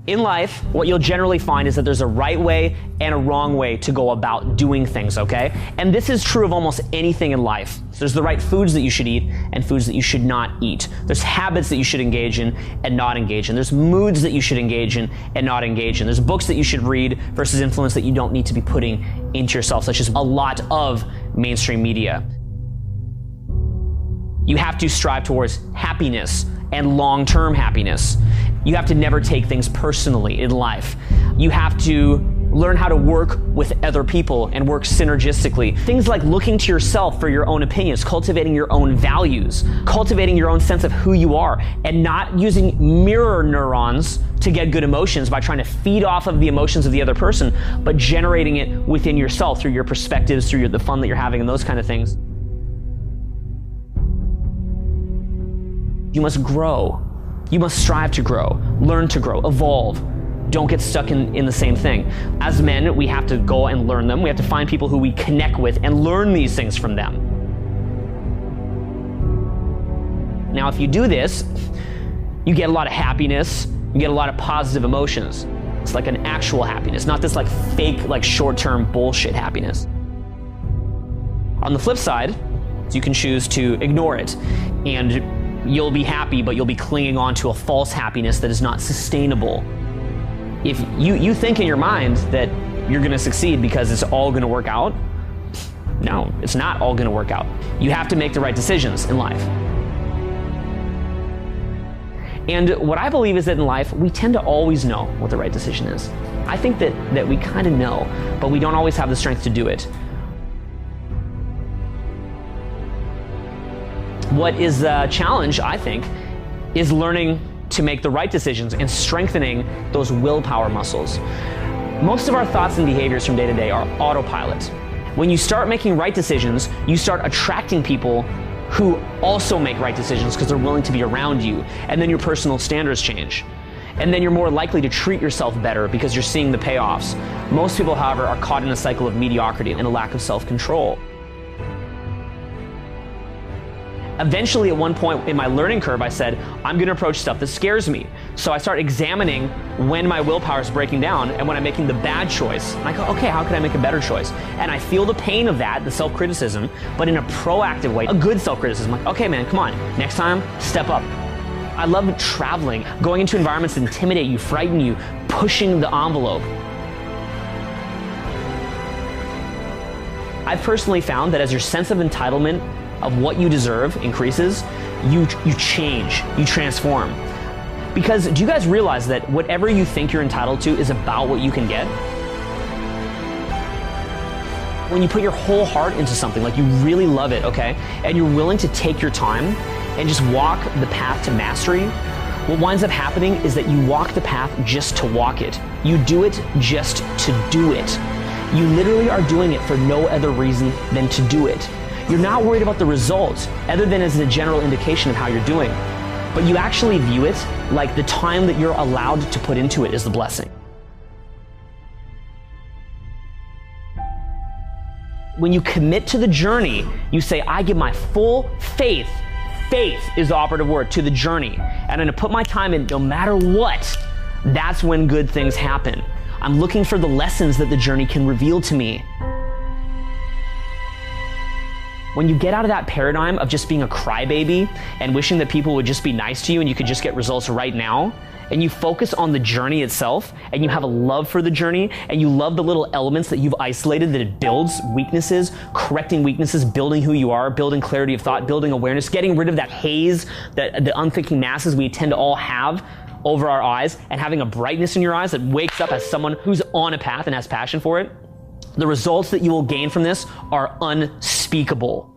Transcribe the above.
In life, what you'll generally find is that there's a right way and a wrong way to go about doing things, okay? And this is true of almost anything in life. There's the right foods that you should eat and foods that you should not eat. There's habits that you should engage in and not engage in. There's moods that you should engage in and not engage in. There's books that you should read versus influence that you don't need to be putting into yourself, such as a lot of mainstream media. You have to strive towards happiness and long-term happiness. You have to never take things personally in life. You have to learn how to work with other people and work synergistically. Things like looking to yourself for your own opinions, cultivating your own values, cultivating your own sense of who you are, and not using mirror neurons to get good emotions by trying to feed off of the emotions of the other person, but generating it within yourself through your perspectives, through the fun that you're having and those kind of things. You must grow. You must strive to grow, learn to grow, evolve. Don't get stuck in the same thing. As men, we have to go and learn them. We have to find people who we connect with and learn these things from them. Now, if you do this, you get a lot of happiness, you get a lot of positive emotions. It's like an actual happiness, not this like fake, like short-term bullshit happiness. On the flip side, you can choose to ignore it, and you'll be happy, but you'll be clinging on to a false happiness that is not sustainable. If you think in your mind that you're going to succeed because it's all going to work out, no, it's not all going to work out. You have to make the right decisions in life. And what I believe is that in life, we tend to always know what the right decision is. I think that we kind of know, but we don't always have the strength to do it. What is a challenge, I think, is learning to make the right decisions and strengthening those willpower muscles. Most of our thoughts and behaviors from day to day are autopilot. When you start making right decisions, you start attracting people who also make right decisions because they're willing to be around you, and then your personal standards change. And then you're more likely to treat yourself better because you're seeing the payoffs. Most people, however, are caught in a cycle of mediocrity and a lack of self-control. Eventually, at one point in my learning curve, I said, I'm going to approach stuff that scares me. So I start examining when my willpower is breaking down and when I'm making the bad choice. And I go, okay, how can I make a better choice? And I feel the pain of that, the self-criticism, but in a proactive way, a good self-criticism. Like, okay, man, come on. Next time, step up. I love traveling, going into environments that intimidate you, frighten you, pushing the envelope. I've personally found that as your sense of entitlement of what you deserve increases, you change, you transform. Because do you guys realize that whatever you think you're entitled to is about what you can get? When you put your whole heart into something, like you really love it, okay, and you're willing to take your time and just walk the path to mastery, what winds up happening is that you walk the path just to walk it. You do it just to do it. You literally are doing it for no other reason than to do it. You're not worried about the results, other than as a general indication of how you're doing. But you actually view it like the time that you're allowed to put into it is the blessing. When you commit to the journey, you say, I give my full faith. Faith is the operative word, to the journey. And I'm going to put my time in no matter what. That's when good things happen. I'm looking for the lessons that the journey can reveal to me. When you get out of that paradigm of just being a crybaby and wishing that people would just be nice to you and you could just get results right now, and you focus on the journey itself, and you have a love for the journey, and you love the little elements that you've isolated, that it builds weaknesses, correcting weaknesses, building who you are, building clarity of thought, building awareness, getting rid of that haze, the unthinking masses we tend to all have over our eyes, and having a brightness in your eyes that wakes up as someone who's on a path and has passion for it. The results that you will gain from this are unspeakable.